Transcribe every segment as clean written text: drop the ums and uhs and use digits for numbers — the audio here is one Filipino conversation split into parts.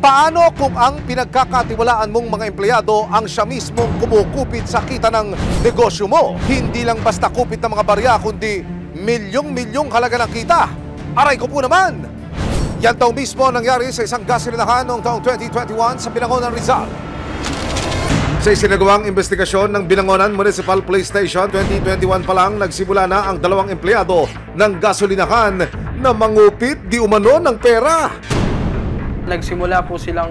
Paano kung ang pinagkakatiwalaan mong mga empleyado ang siya mismong kumukupit sa kita ng negosyo mo? Hindi lang basta kupit ng mga barya, kundi milyong-milyong halaga ng kita. Aray ko po naman! Yan daw mismo nangyari sa isang gasolinahan noong taong 2021 sa Binangonan, Rizal. Sa isinagawang investigasyon ng Binangonan Municipal Police Station, 2021 pa lang nagsimula na ang dalawang empleyado ng gasolinahan na mangupit di umano ng pera. Nagsimula po silang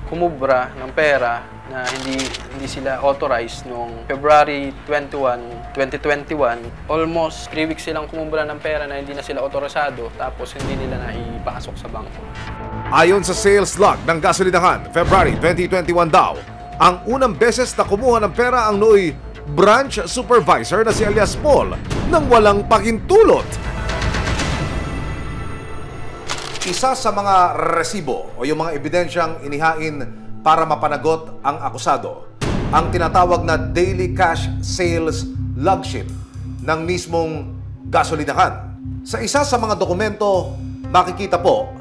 kumubra ng pera na hindi sila authorized noong February 21, 2021. Almost 3 weeks silang kumubra ng pera na hindi na sila autorisado, tapos hindi nila na ipasok sa bangko. Ayon sa sales log ng gasolinahan, February 2021 daw, ang unang beses na kumuha ng pera ang nooy branch supervisor na si alias Paul nang walang pahintulot. Isa sa mga resibo o yung mga ebidensyang inihain para mapanagot ang akusado, ang tinatawag na daily cash sales log sheet ng mismong gasolinahan. Sa isa sa mga dokumento, makikita po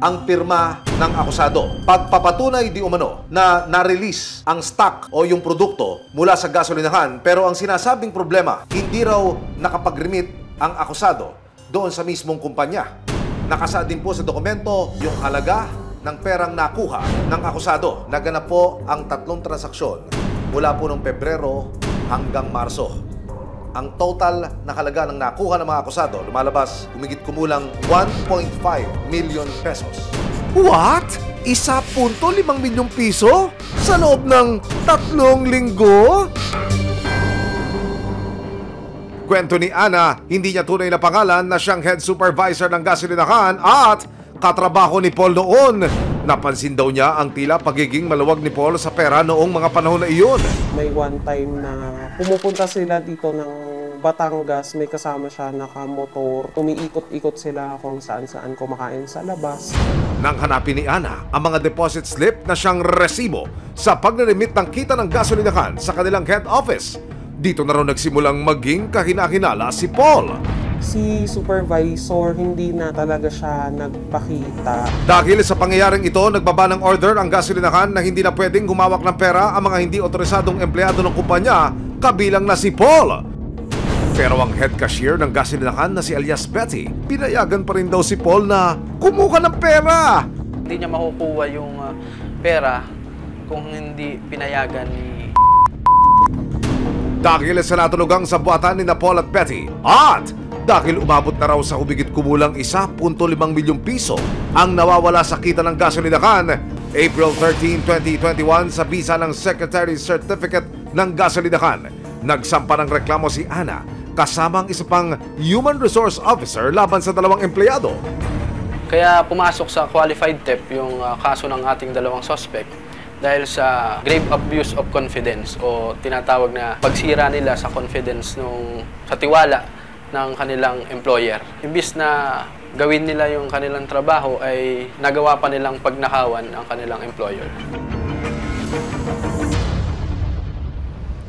ang pirma ng akusado. Pagpapatunay di umano na na-release ang stock o yung produkto mula sa gasolinahan, pero ang sinasabing problema, hindi raw nakapag-remit ang akusado doon sa mismong kumpanya. Nakasaad din po sa dokumento yung halaga ng perang nakuha ng akusado. Naganap po ang 3 transaksyon mula po noong Pebrero hanggang Marso. Ang total na halaga ng nakuha ng mga akusado lumalabas humigit kumulang 1.5 million pesos. What? 1.5 milyong piso? Sa loob ng 3 linggo? Kwento ni Ana, hindi niya tunay na pangalan na siyang head supervisor ng gasolinahan at katrabaho ni Paul noon. Napansin daw niya ang tila pagiging maluwag ni Paul sa pera noong mga panahon na iyon. May one time na pumupunta sila dito ng Batangas, may kasama siya nakamotor. Umiikot-ikot sila kung saan-saan kumakain sa labas. Nang hanapin ni Ana ang mga deposit slip na siyang resibo sa pagre-remit ng kita ng gasolinahan sa kanilang head office, dito na raw nagsimulang maging kahina-hinala si Paul. Si supervisor, hindi na talaga siya nagpakita. Dahil sa pangyayaring ito, nagbaba ng order ang gasolinahan na hindi na pwedeng humawak ng pera ang mga hindi otorisadong empleyado ng kumpanya, kabilang na si Paul. Pero ang head cashier ng gasolinahan na si alias Betty, pinayagan pa rin daw si Paul na kumuha ng pera. Hindi niya makukuha yung pera kung hindi pinayagan ni... Dahil sa natulugang sa buhatan ni Paul at Betty at dahil umabot na raw sa humigit kumulang 1.5 milyong piso ang nawawala sa kita ng gasolinahan, April 13, 2021 sa bisa ng Secretary's Certificate ng gasolinahan, nagsampa ng reklamo si Ana kasama ang isa pang Human Resource Officer laban sa 2 empleyado. Kaya pumasok sa qualified theft yung kaso ng ating 2 suspect dahil sa grave abuse of confidence o tinatawag na pagsira nila sa confidence sa tiwala ng kanilang employer. Imbis na gawin nila yung kanilang trabaho ay nagawa pa nilang pagnakawan ang kanilang employer.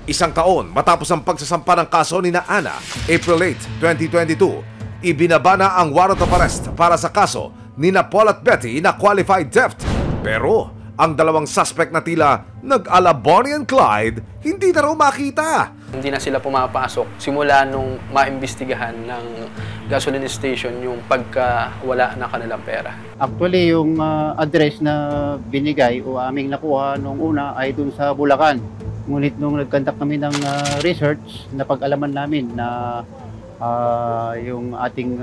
Isang taon matapos ang pagsasampa ng kaso ni Ana, April 8, 2022, ibinaba na ang warrant of arrest para sa kaso ni Paul at Betty na qualified theft. Pero ang 2 suspect na tila nag-ala Bonnie and Clyde, hindi na raw makita. Hindi na sila pumapasok simula nung maimbestigahan ng gasoline station yung pagkawala ng kanilang pera. Actually, yung address na binigay o aming nakuha nung una ay dun sa Bulacan. Ngunit nung nag-conduct kami ng research, napag-alaman namin na yung ating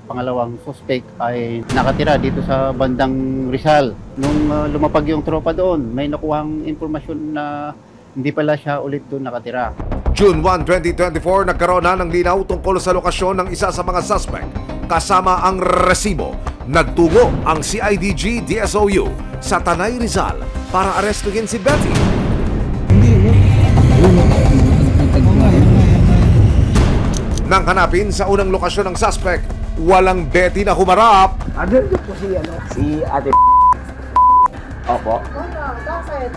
pangalawang suspect ay nakatira dito sa bandang Rizal. Nung lumapag yung tropa doon, may nakuhang impormasyon na hindi pala siya ulit doon nakatira. June 1, 2024, nagkaroon na ng linaw tungkol sa lokasyon ng isa sa mga suspect. Kasama ang resibo, nagtungo ang CIDG DSOU sa Tanay, Rizal para arestuhin si Betty. Nang hanapin sa unang lokasyon ng suspect, walang Betty na humarap. Ano po si Ate Opo. Bakit?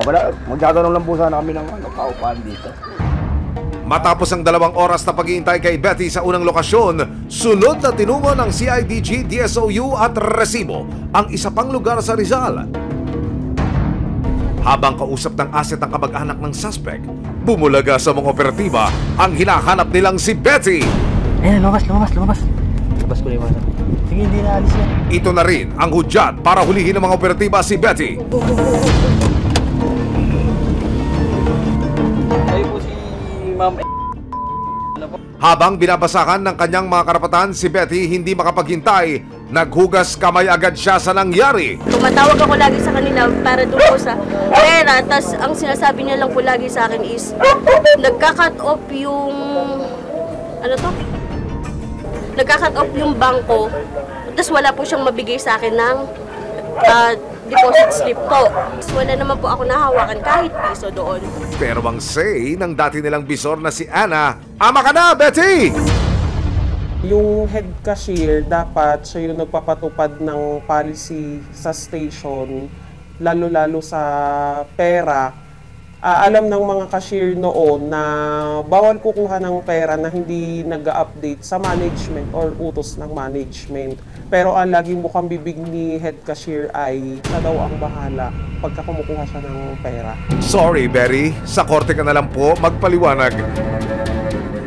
Wala, magtatanong lang po sana kami ng paupahan dito. Matapos ang 2 oras na paghihintay kay Betty sa unang lokasyon, sunod na tinungo ng CIDG, DSOU at resibo ang isa pang lugar sa Rizal. Habang kausap ng asset ng kamag-anak ng suspect, bumulaga sa mga operatiba ang hinahanap nilang si Betty. Lumabas. Labas ko yung sige, hindi na alis yan. Ito na rin ang hudyat para hulihin ng mga operatiba si Betty. Kayo po si Ma'am Habang binabasahan ng kanyang mga karapatan, si Betty hindi makapaghintay. Naghugas kamay agad siya sa nangyari. Tumatawag ako lagi sa kanila para doon po sa pera. Tapos ang sinasabi niya lang po lagi sa akin is, nagka-cut off yung, nagka-cut off yung bangko. Tapos wala po siyang mabigay sa akin ng deposit slip po. Tapos wala naman po ako nahawakan kahit piso doon. Pero ang say ng dati nilang bisor na si Ana, "Ama ka na, Betty!" Yung head cashier, dapat siya yung nagpapatupad ng policy sa station, lalo-lalo sa pera. Alam ng mga cashier noon na bawal kukuha ng pera na hindi nag-update sa management or utos ng management. Pero ang laging mukhang bibig ni head cashier ay siya daw ang bahala pagka kumukuha siya ng pera. Sorry, Berry. Sa korte ka na lang po magpaliwanag.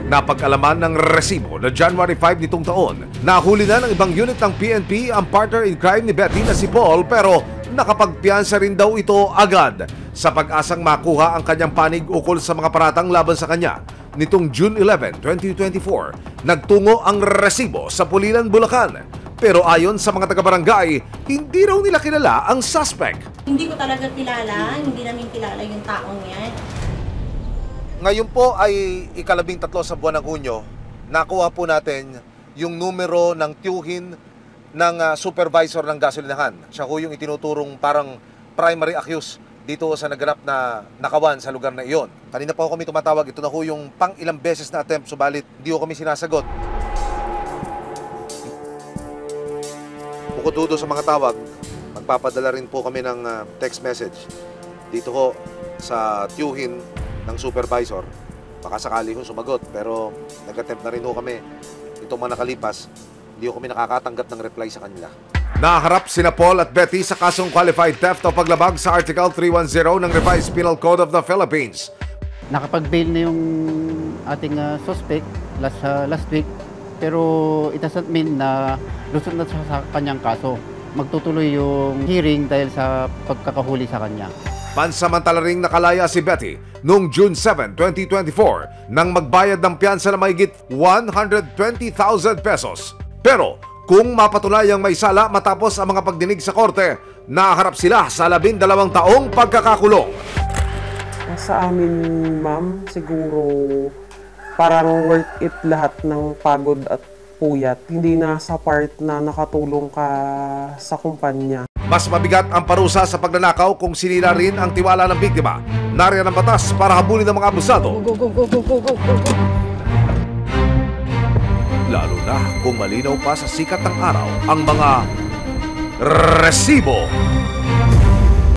Napag-alaman ng resibo na January 5 nitong taon. Nahuli na ng ibang unit ng PNP ang partner in crime ni Betty na si Paul, pero nakapagpiyansa rin daw ito agad sa pag-asang makuha ang kanyang panig ukol sa mga paratang laban sa kanya. Nitong June 11, 2024, nagtungo ang resibo sa Pulilan, Bulacan. Pero ayon sa mga taga-barangay, hindi raw nila kilala ang suspect. Hindi ko talaga kilala, hindi namin kilala yung taong yan. Ngayon po ay ika-13 sa buwan ng Hunyo. Nakuha po natin yung numero ng tiyuhin ng supervisor ng gasolinahan. Siya ho yung itinuturong parang primary accused dito sa naganap na nakawan sa lugar na iyon. Kanina pa ho kami tumatawag. Ito na ho yung pang-ilang beses na attempt, subalit di ho kami sinasagot. Bukod sa mga tawag, magpapadala rin po kami ng text message dito ho sa tiyuhin ng supervisor. Baka sakali ho sumagot, pero nag-attempt na rin ho kami itong mga nakalipas. Hindi ho kami nakakatanggap ng reply sa kanila. Naharap sina Paul at Betty sa kasong qualified theft o paglabag sa Article 310 ng Revised Penal Code of the Philippines. Nakapag-bail na yung ating suspect last week, pero it doesn't mean na lusot na sa kanyang kaso. Magtutuloy yung hearing dahil sa pagkakahuli sa kanya. Pansamantala ring nakalaya si Betty noong June 7, 2024 nang magbayad ng piyansa na mahigit 120,000 pesos. Pero kung mapatunayang may sala matapos ang mga pagdinig sa korte, naharap sila sa 12 taong pagkakakulong. Sa amin, ma'am, siguro parang worth it lahat ng pagod at puyat. Hindi na sa part na nakatulong ka sa kumpanya. Mas mabigat ang parusa sa pagnanakaw kung sinira rin ang tiwala ng biktima. Nariyan ang batas para habulin ng mga abusado. Go. Lalo na kung malinaw pa sa sikat ng araw ang mga resibo.